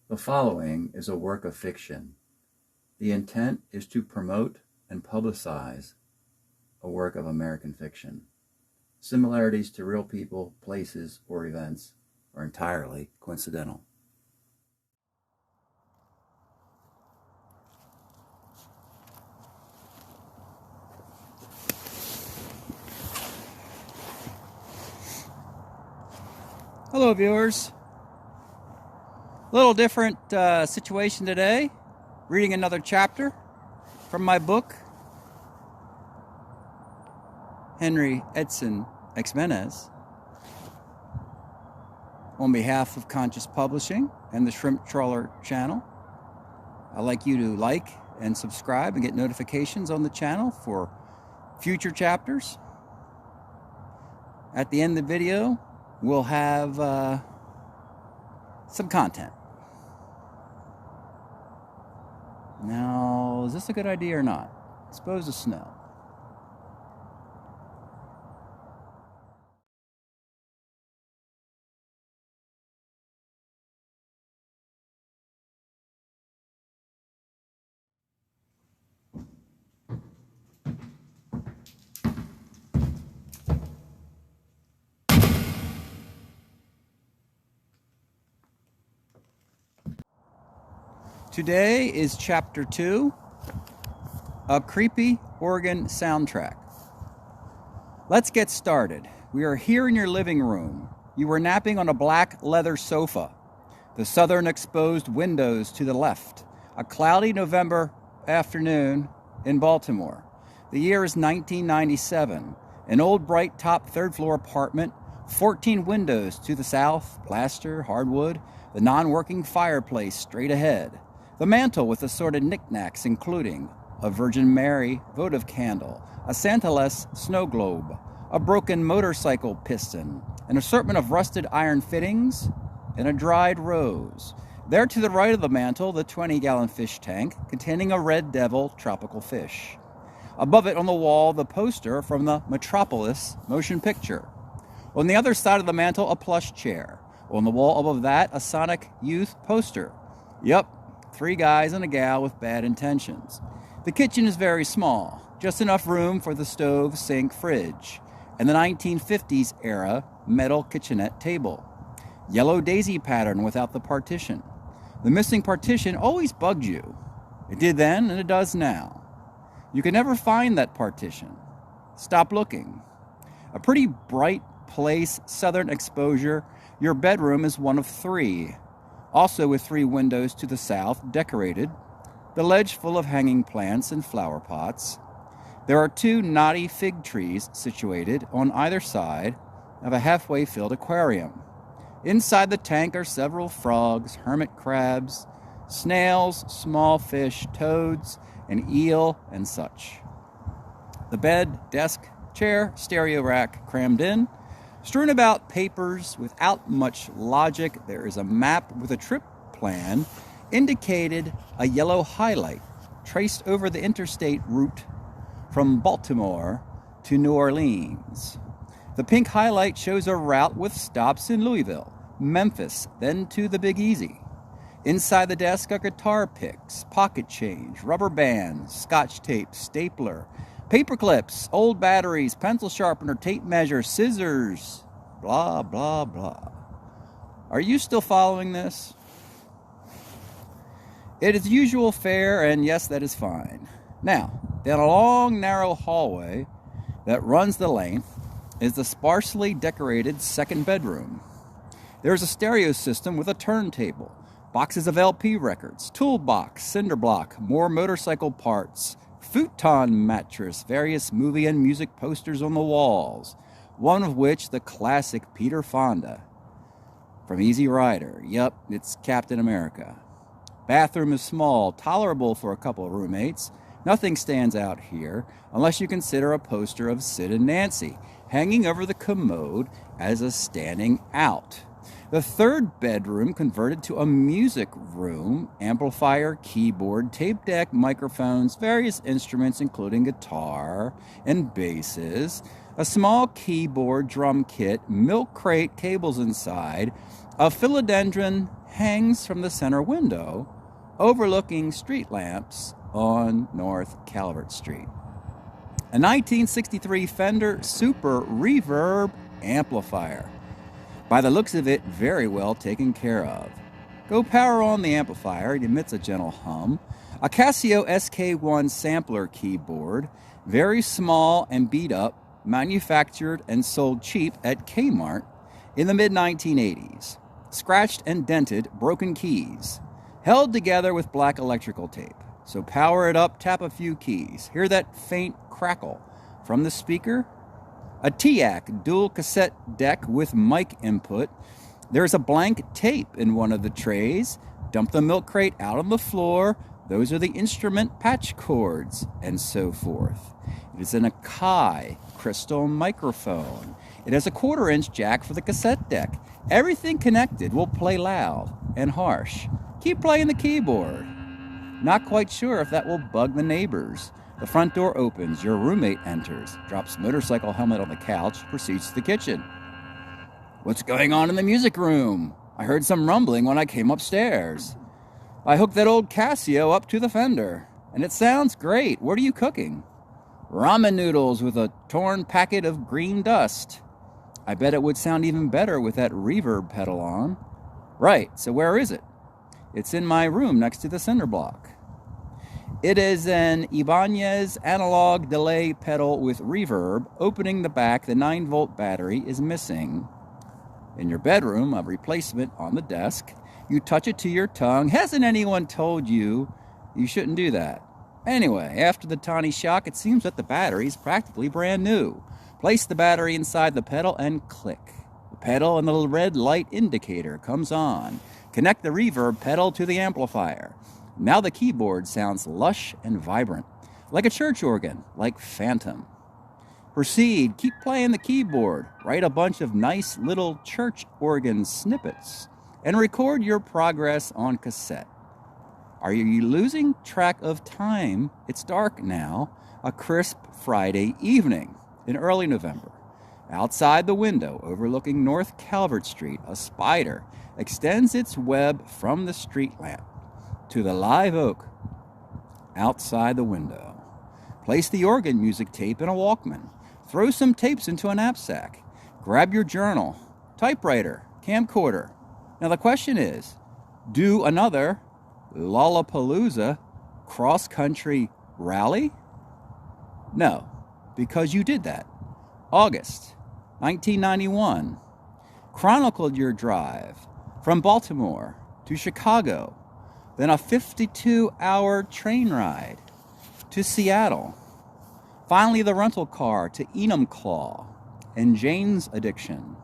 The following is a work of fiction. The intent is to promote and publicize a work of American fiction. Similarities to real people, places, or events are entirely coincidental. Hello, viewers. A little different situation today. Reading another chapter from my book, HENRI EDSON XIMENEZ, on behalf of Conscious Publishing and the Shrimp Trawler channel. I'd like you to like and subscribe and get notifications on the channel for future chapters. At the end of the video, we'll have some content. Now, is this a good idea or not? It's supposed to snow. Today is Chapter 2, A Creepy Organ Soundtrack. Let's get started. We are here in your living room. You were napping on a black leather sofa. The southern exposed windows to the left. A cloudy November afternoon in Baltimore. The year is 1997. An old bright top third floor apartment. 14 windows to the south, plaster, hardwood. The non-working fireplace straight ahead. The mantel with assorted knickknacks, including a Virgin Mary votive candle, a Santaless snow globe, a broken motorcycle piston, an assortment of rusted iron fittings, and a dried rose. There to the right of the mantel, the 20-gallon fish tank containing a red devil tropical fish. Above it on the wall, the poster from the Metropolis motion picture. On the other side of the mantel, a plush chair. On the wall above that, a Sonic Youth poster. Yep. 3 guys and a gal with bad intentions. The kitchen is very small, just enough room for the stove, sink, fridge, and the 1950s era metal kitchenette table. Yellow daisy pattern without the partition. The missing partition always bugged you. It did then and it does now. You can never find that partition. Stop looking. A pretty bright place, southern exposure. Your bedroom is one of 3. Also with 3 windows to the south, decorated, the ledge full of hanging plants and flower pots. There are 2 knotty fig trees situated on either side of a halfway filled aquarium. Inside the tank are several frogs, hermit crabs, snails, small fish, toads, an eel, and such. The bed, desk, chair, stereo rack crammed in. Strewn about papers without much logic, there is a map with a trip plan, indicated a yellow highlight, traced over the interstate route from Baltimore to New Orleans. The pink highlight shows a route with stops in Louisville, Memphis, then to the Big Easy. Inside the desk are guitar picks, pocket change, rubber bands, scotch tape, stapler, paper clips, old batteries, pencil sharpener, tape measure, scissors, blah, blah, blah. Are you still following this? It is usual fare, and yes, that is fine. Now, down a long, narrow hallway that runs the length is the sparsely decorated second bedroom. There is a stereo system with a turntable, boxes of LP records, toolbox, cinder block, more motorcycle parts, futon mattress, various movie and music posters on the walls, one of which the classic Peter Fonda from Easy Rider. Yep, it's Captain America. Bathroom is small, tolerable for a couple of roommates. Nothing stands out here, unless you consider a poster of Sid and Nancy hanging over the commode as a standing out. The third bedroom converted to a music room, amplifier, keyboard, tape deck, microphones, various instruments including guitar and basses, a small keyboard, drum kit, milk crate, cables inside, a philodendron hangs from the center window, overlooking street lamps on North Calvert Street. A 1963 Fender Super Reverb amplifier. By the looks of it, very well taken care of. Go power on the amplifier, it emits a gentle hum. A Casio SK1 sampler keyboard, very small and beat up, manufactured and sold cheap at Kmart in the mid-1980s. Scratched and dented, broken keys, held together with black electrical tape. So power it up, tap a few keys. Hear that faint crackle from the speaker? A TIAC dual cassette deck with mic input. There's a blank tape in one of the trays. Dump the milk crate out on the floor. Those are the instrument patch cords, and so forth. It is an Akai crystal microphone. It has a 1/4-inch jack for the cassette deck. Everything connected will play loud and harsh. Keep playing the keyboard. Not quite sure if that will bug the neighbors. The front door opens, your roommate enters, drops motorcycle helmet on the couch, proceeds to the kitchen. What's going on in the music room? I heard some rumbling when I came upstairs. I hooked that old Casio up to the Fender, and it sounds great. What are you cooking? Ramen noodles with a torn packet of green dust. I bet it would sound even better with that reverb pedal on. Right, so where is it? It's in my room next to the cinder block. It is an Ibanez analog delay pedal with reverb. Opening the back, the 9-volt battery is missing. In your bedroom, a replacement on the desk. You touch it to your tongue. Hasn't anyone told you you shouldn't do that? Anyway, after the tiny shock, it seems that the battery is practically brand new. Place the battery inside the pedal and click. The pedal and the little red light indicator comes on. Connect the reverb pedal to the amplifier. Now the keyboard sounds lush and vibrant, like a church organ, like Phantom. Proceed, keep playing the keyboard, write a bunch of nice little church organ snippets, and record your progress on cassette. Are you losing track of time? It's dark now, a crisp Friday evening in early November. Outside the window, overlooking North Calvert Street, a spider extends its web from the street lamp to the live oak outside the window. Place the organ music tape in a Walkman. Throw some tapes into a knapsack. Grab your journal, typewriter, camcorder. Now the question is, do another Lollapalooza cross-country rally? No, because you did that. August 1991. Chronicled your drive from Baltimore to Chicago, then a 52-hour train ride to Seattle. Finally, the rental car to Enumclaw and Jane's Addiction.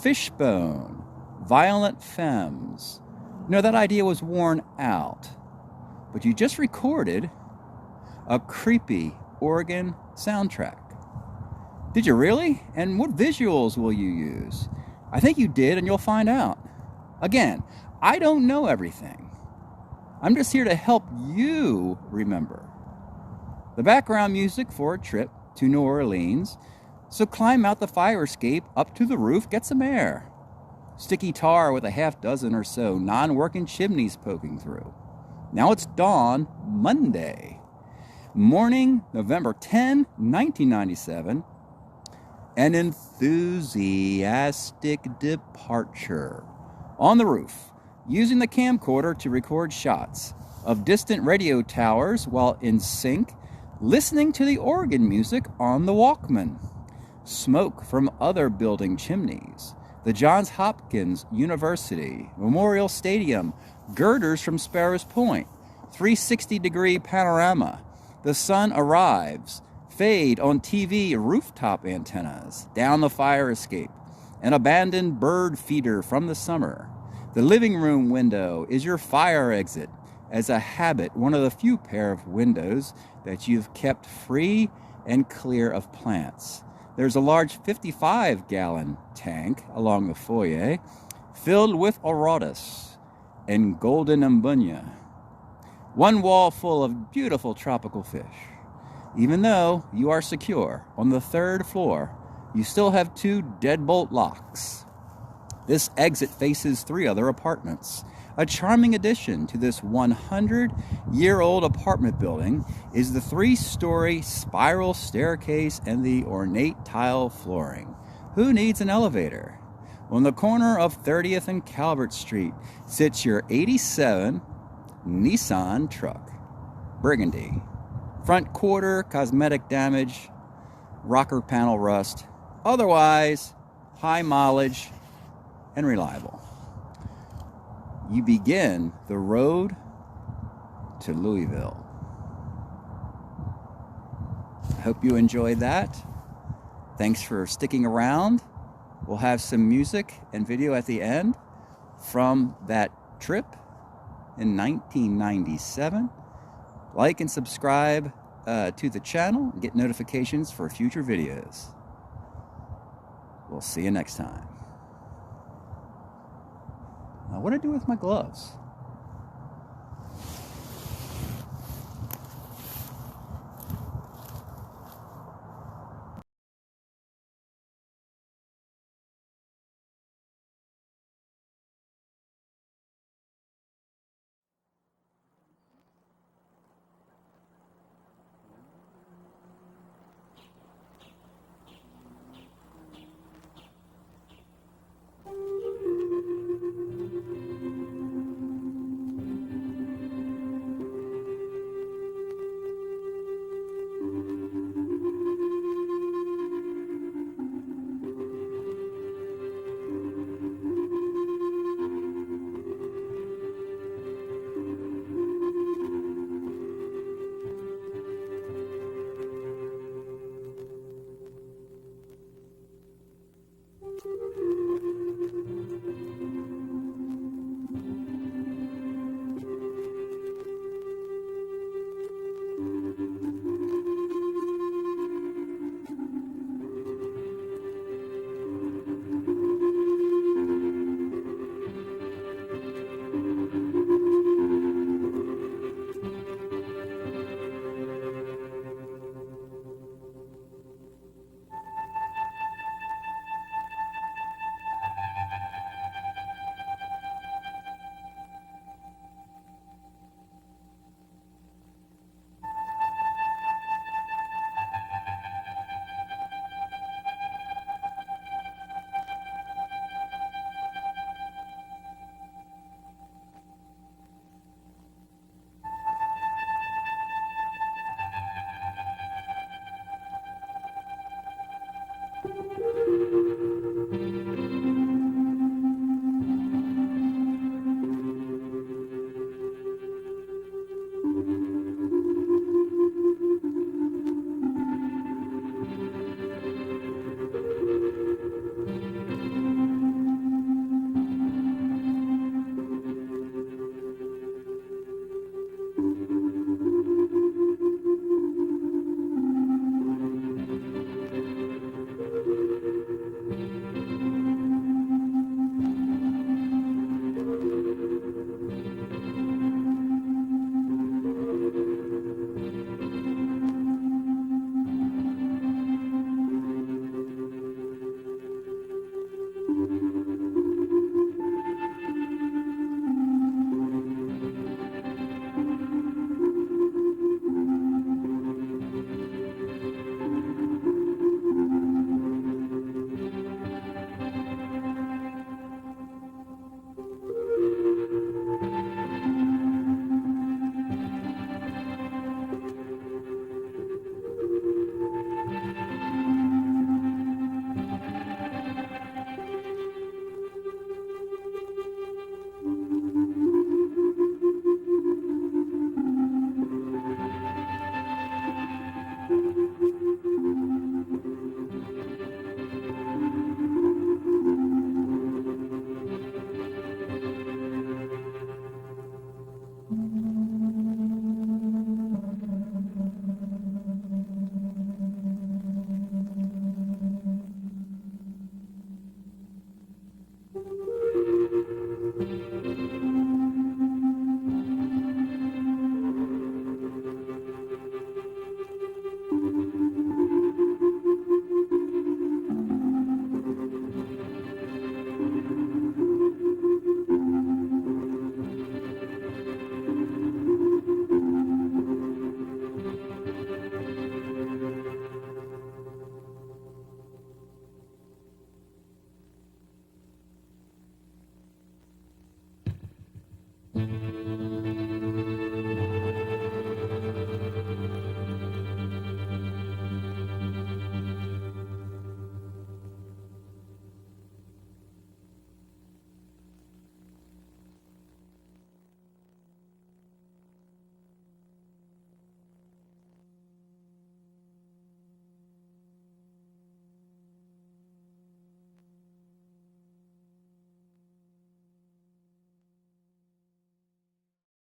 Fishbone, Violent Femmes. No, that idea was worn out. But you just recorded a creepy organ soundtrack. Did you really? And what visuals will you use? I think you did, and you'll find out. Again, I don't know everything. I'm just here to help you remember. The background music for a trip to New Orleans. So climb out the fire escape, up to the roof, get some air. Sticky tar with a half dozen or so non-working chimneys poking through. Now it's dawn, Monday. Morning, November 10, 1997. An enthusiastic departure. On the roof, using the camcorder to record shots of distant radio towers while in sync, listening to the organ music on the Walkman. Smoke from other building chimneys. The Johns Hopkins University, Memorial Stadium, girders from Sparrows Point, 360-degree panorama. The sun arrives, fade on TV rooftop antennas, down the fire escape, an abandoned bird feeder from the summer. The living room window is your fire exit, as a habit, one of the few pair of windows that you've kept free and clear of plants. There's a large 55-gallon tank along the foyer filled with Auratus and golden ambunya. One wall full of beautiful tropical fish. Even though you are secure on the 3rd floor, you still have 2 deadbolt locks. This exit faces 3 other apartments. A charming addition to this 100-year-old apartment building is the 3-story spiral staircase and the ornate tile flooring. Who needs an elevator? On the corner of 30th and Calvert Street sits your '87 Nissan truck. Burgundy. Front quarter cosmetic damage, rocker panel rust. Otherwise, high mileage and reliable. You begin the road to Louisville. I hope you enjoyed that. Thanks for sticking around. We'll have some music and video at the end from that trip in 1997. Like and subscribe to the channel and get notifications for future videos. We'll see you next time. Now, what do I do with my gloves?